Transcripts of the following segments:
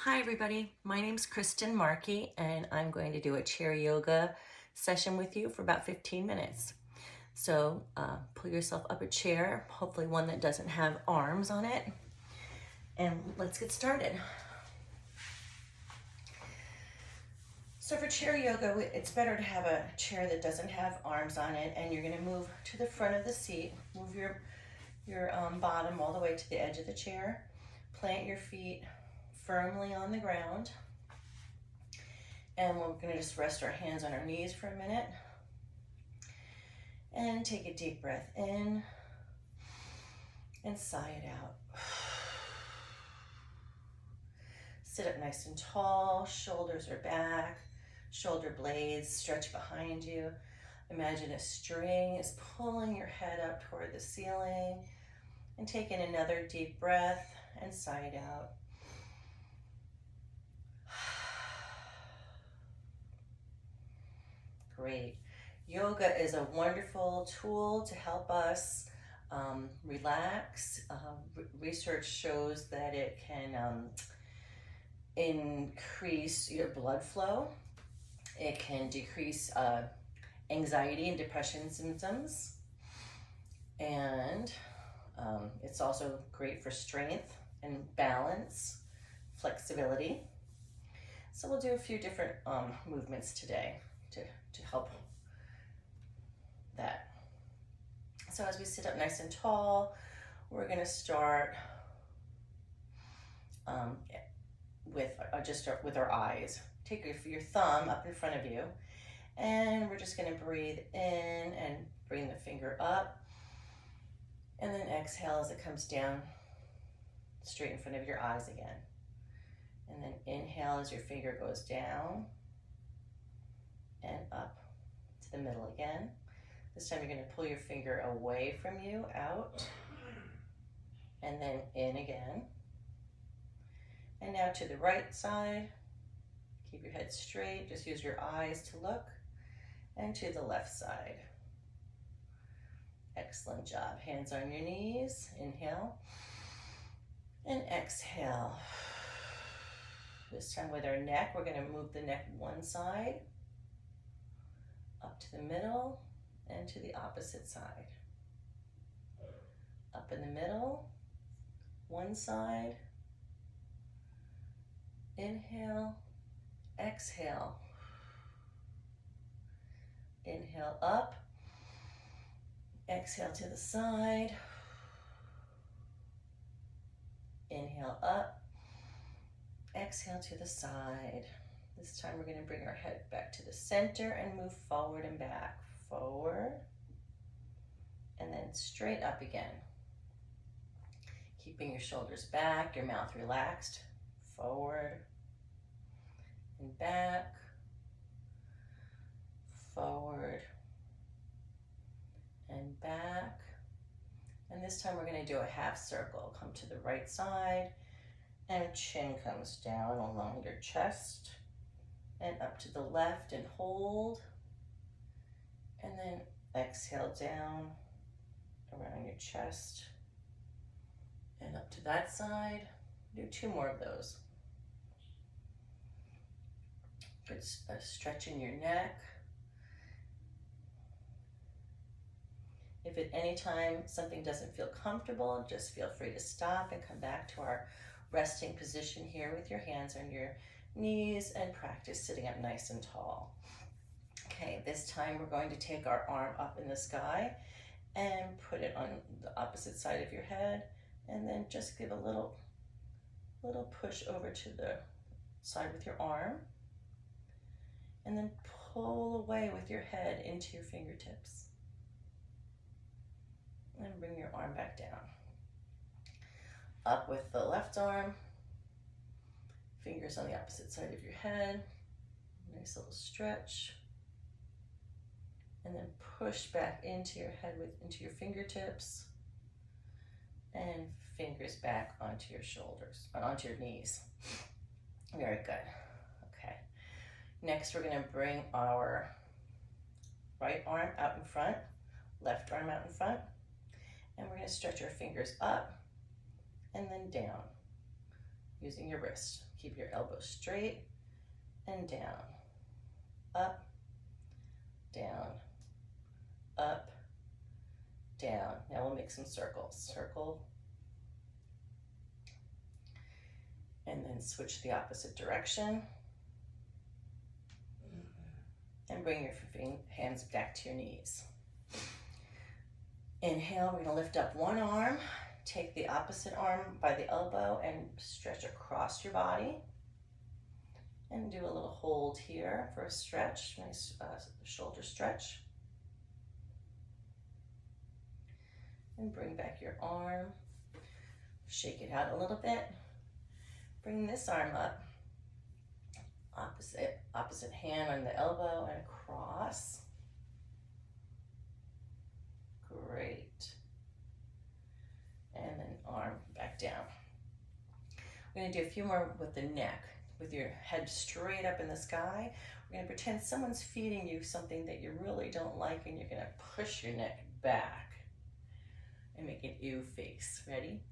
Hi everybody, my name's Kristen Markey and I'm going to do a chair yoga session with you for about 15 minutes. So pull yourself up a chair, hopefully one that doesn't have arms on it, and let's get started. So for chair yoga, it's better to have a chair that doesn't have arms on it, and you're going to move to the front of the seat, move your bottom all the way to the edge of the chair, plant your feet firmly on the ground. And we're going to just rest our hands on our knees for a minute. And take a deep breath in and sigh it out. Sit up nice and tall, shoulders are back, shoulder blades stretch behind you. Imagine a string is pulling your head up toward the ceiling. And take in another deep breath and sigh it out. Great. Yoga is a wonderful tool to help us relax. Research shows that it can increase your blood flow. It can decrease anxiety and depression symptoms. And it's also great for strength and balance, flexibility. So we'll do a few different movements today to help that. So as we sit up nice and tall, we're going to start with our eyes. Take your thumb up in front of you, and we're just going to breathe in and bring the finger up, and then exhale as it comes down straight in front of your eyes again. And then inhale as your finger goes down and up to the middle again. This time you're going to pull your finger away from you, out, and then in again. And now to the right side. Keep your head straight, just use your eyes to look. And to the left side. Excellent job. Hands on your knees, inhale. And exhale. This time with our neck, we're going to move the neck one side, up to the middle, and to the opposite side. Up in the middle, one side. Inhale, exhale. Inhale up, exhale to the side. Inhale up, exhale to the side. This time we're going to bring our head back to the center and move forward and back. Forward, and then straight up again. Keeping your shoulders back, your mouth relaxed. Forward and back. Forward and back. And this time we're going to do a half circle. Come to the right side, and chin comes down along your chest and up to the left and hold. And then exhale down around your chest and up to that side. Do two more of those. Good stretch in your neck. If at any time something doesn't feel comfortable, just feel free to stop and come back to our resting position here with your hands on your knees and practice sitting up nice and tall. Okay, this time we're going to take our arm up in the sky and put it on the opposite side of your head, and then just give a little push over to the side with your arm, and then pull away with your head into your fingertips. And bring your arm back down. Up with the left arm, fingers on the opposite side of your head, nice little stretch. And then push back into your head, into your fingertips, and fingers back onto your shoulders, onto your knees. Very good. Okay. Next, we're going to bring our right arm out in front, left arm out in front, and we're going to stretch our fingers up and then down. using your wrist. Keep your elbows straight and down, up, down, up, down. Now we'll make some circles. Circle, and then switch the opposite direction. And bring your hands back to your knees. Inhale, we're gonna lift up one arm, take the opposite arm by the elbow and stretch across your body. And do a little hold here for a stretch, nice shoulder stretch. And bring back your arm, shake it out a little bit. Bring this arm up, opposite hand on the elbow and across. Great. And then arm back down. We're gonna do a few more with the neck, with your head straight up in the sky. We're gonna pretend someone's feeding you something that you really don't like, and you're gonna push your neck back and make an ew face. Ready?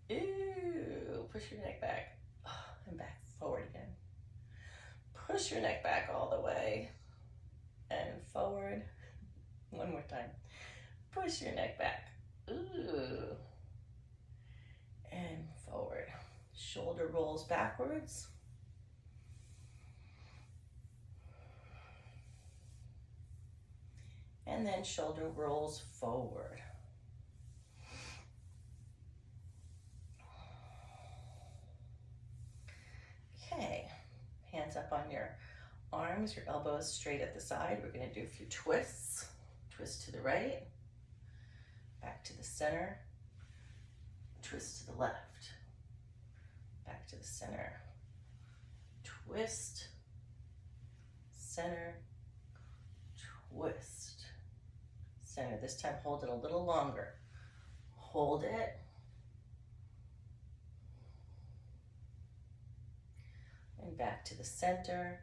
Ew, push your neck back. Oh, and back forward again. Push your neck back all the way and forward. One more time. Push your neck back. Ooh. And forward. Shoulder rolls backwards. And then shoulder rolls forward. Okay. Hands up on your arms, your elbows straight at the side. We're going to do a few twists. Twist to the right, back to the center, twist to the left, back to the center, twist, center, twist, center. This time hold it a little longer. Hold it. And back to the center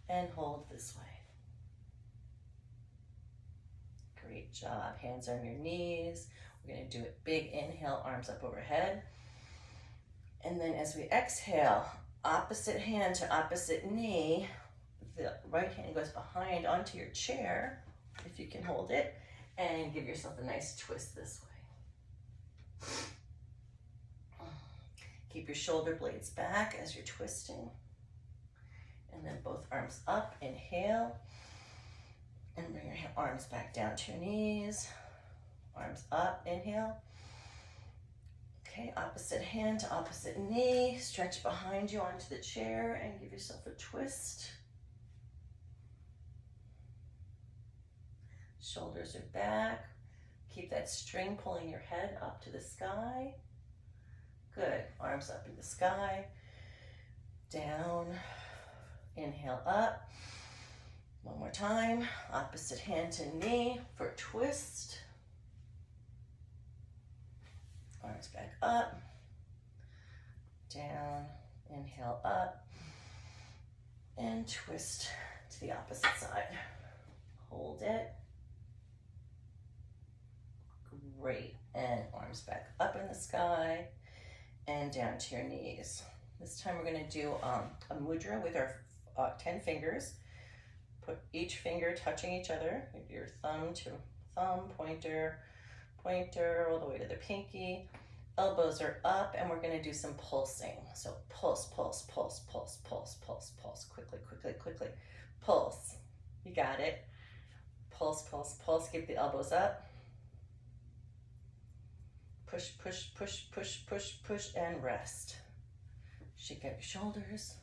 and hold this way. Great job. Hands on your knees. We're going to do it big inhale, arms up overhead. And then as we exhale, opposite hand to opposite knee. The right hand goes behind onto your chair, if you can hold it, and give yourself a nice twist this way. Keep your shoulder blades back as you're twisting. And then both arms up, inhale. And bring your arms back down to your knees. Arms up, inhale. Okay, opposite hand to opposite knee. Stretch behind you onto the chair and give yourself a twist. Shoulders are back. Keep that string pulling your head up to the sky. Good, arms up in the sky. Down, inhale up. One more time, opposite hand to knee for a twist. Arms back up, down, inhale up, and twist to the opposite side. Hold it. Great, and arms back up in the sky and down to your knees. This time we're gonna do a mudra with our 10 fingers. Put each finger touching each other, your thumb to thumb, pointer, pointer, all the way to the pinky. Elbows are up, and we're gonna do some pulsing. So pulse, pulse, pulse, pulse, pulse, pulse, pulse. Quickly, quickly, quickly. Pulse. You got it. Pulse, pulse, pulse. Keep the elbows up. Push, push, push, push, push, push, and rest. Shake out your shoulders.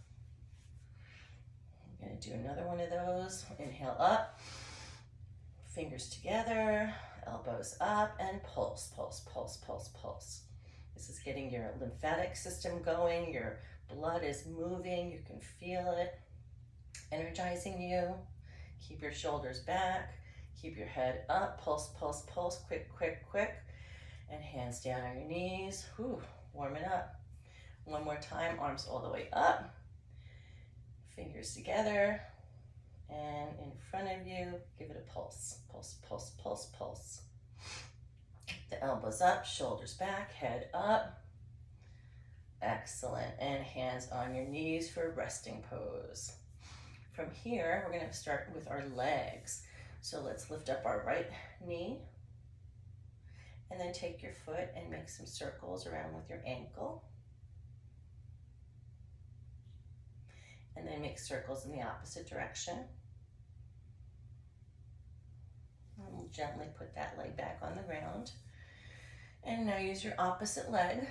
I'm gonna do another one of those. Inhale up, fingers together, elbows up, and pulse, pulse, pulse, pulse, pulse. This is getting your lymphatic system going. Your blood is moving. You can feel it energizing you. Keep your shoulders back. Keep your head up. Pulse, pulse, pulse. Quick, quick, quick. And hands down on your knees. Whew, warming up. One more time. Arms all the way up. Fingers together. And in front of you, give it a pulse. Pulse, pulse, pulse, pulse. The elbows up, shoulders back, head up. Excellent. And hands on your knees for resting pose. From here, we're going to start with our legs. So let's lift up our right knee and then take your foot and make some circles around with your ankle. And then make circles in the opposite direction. And we'll gently put that leg back on the ground. And now use your opposite leg.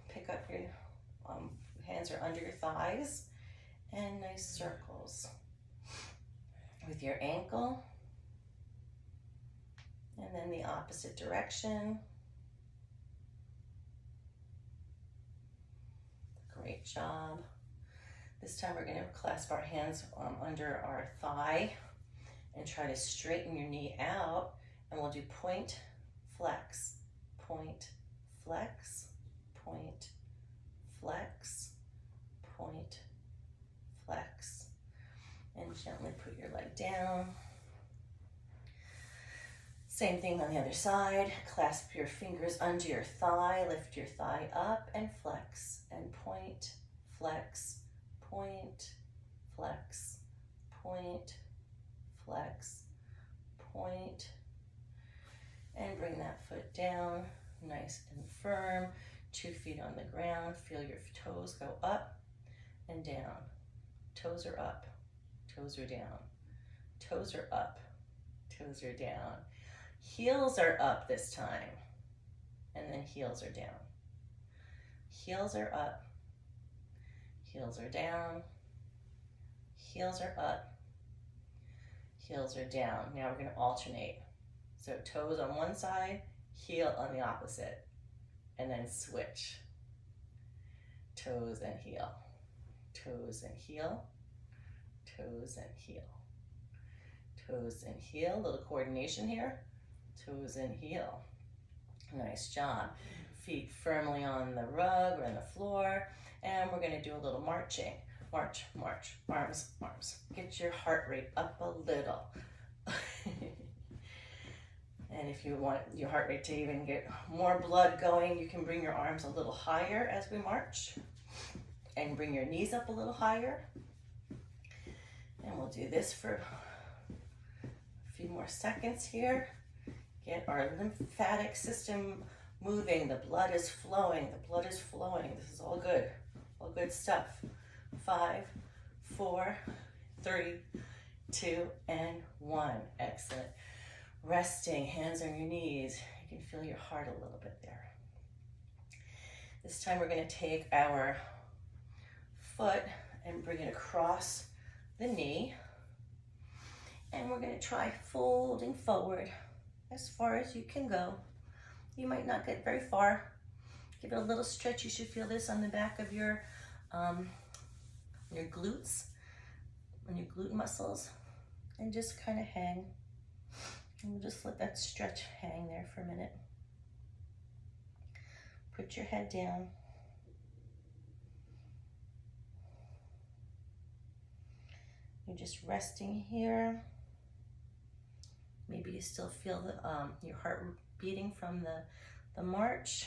Pick up your hands are under your thighs and nice circles with your ankle. And then the opposite direction. Great job. This time we're going to clasp our hands under our thigh and try to straighten your knee out. And we'll do point, flex, point, flex, point, flex, point, flex. And gently put your leg down. Same thing on the other side. Clasp your fingers under your thigh, lift your thigh up and flex. And point, flex, point, flex, point, flex, point. And bring that foot down, nice and firm. 2 feet on the ground. Feel your toes go up and down. Toes are up, toes are down. Toes are up, toes are down. Heels are up this time, and then heels are down. Heels are up, heels are down, heels are up, heels are down. Now we're going to alternate. So toes on one side, heel on the opposite, and then switch. Toes and heel, toes and heel, toes and heel, toes and heel. A little coordination here. Toes and heel. Nice job. Feet firmly on the rug or on the floor. And we're going to do a little marching. March, march, arms, arms. Get your heart rate up a little. And if you want your heart rate to even get more blood going, you can bring your arms a little higher as we march. And bring your knees up a little higher. And we'll do this for a few more seconds here. Get our lymphatic system moving. The blood is flowing. The blood is flowing. This is all good stuff. 5, 4, 3, 2, and 1. Excellent. Resting, hands on your knees. You can feel your heart a little bit there. This time we're going to take our foot and bring it across the knee. And we're going to try folding forward as far as you can go. You might not get very far. Give it a little stretch. You should feel this on the back of your glutes, on your glute muscles, and just kind of hang. And we'll just let that stretch hang there for a minute. Put your head down. You're just resting here. Maybe you still feel your heart beating from the march.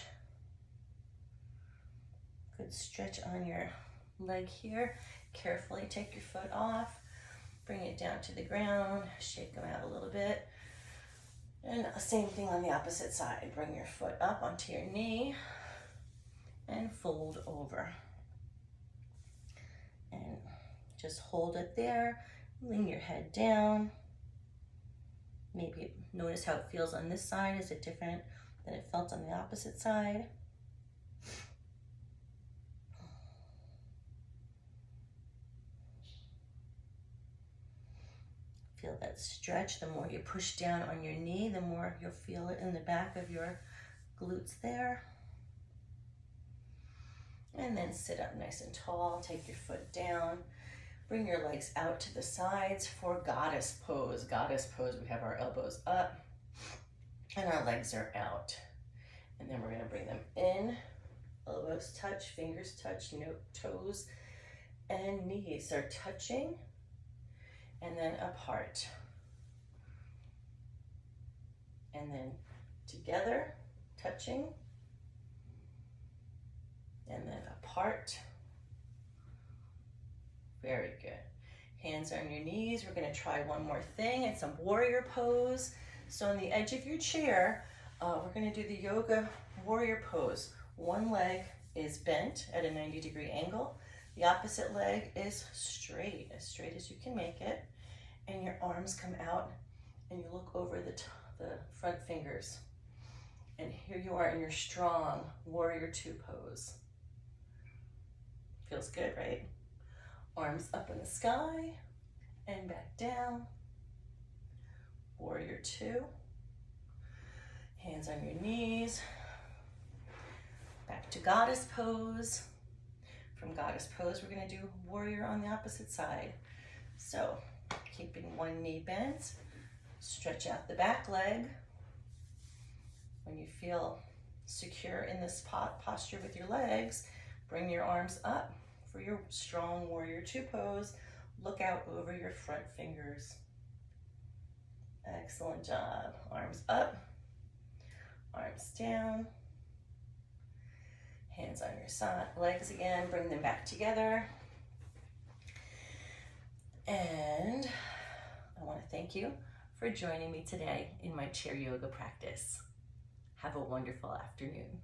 Good stretch on your leg here. Carefully take your foot off. Bring it down to the ground. Shake them out a little bit. And same thing on the opposite side. Bring your foot up onto your knee and fold over. And just hold it there. Lean your head down. Maybe notice how it feels on this side. Is it different than it felt on the opposite side? Feel that stretch. The more you push down on your knee, the more you'll feel it in the back of your glutes there. And then sit up nice and tall. Take your foot down. Bring your legs out to the sides for goddess pose. Goddess pose, we have our elbows up and our legs are out. And then we're going to bring them in. Elbows touch, fingers touch, toes and knees are touching. And then apart. And then together, touching. and then apart. Very good. Hands on your knees. We're going to try one more thing. It's a warrior pose. So on the edge of your chair, we're going to do the yoga warrior pose. One leg is bent at a 90-degree angle. The opposite leg is straight as you can make it. And your arms come out and you look over the front fingers. And here you are in your strong warrior two pose. Feels good, right? Arms up in the sky and back down. Warrior two. Hands on your knees. Back to goddess pose. From goddess pose, we're going to do warrior on the opposite side. So, keeping one knee bent, stretch out the back leg. When you feel secure in this posture with your legs, bring your arms up for your strong warrior two pose. Look out over your front fingers. Excellent job. Arms up, arms down. Hands on your side, legs again, bring them back together. And I want to thank you for joining me today in my chair yoga practice. Have a wonderful afternoon.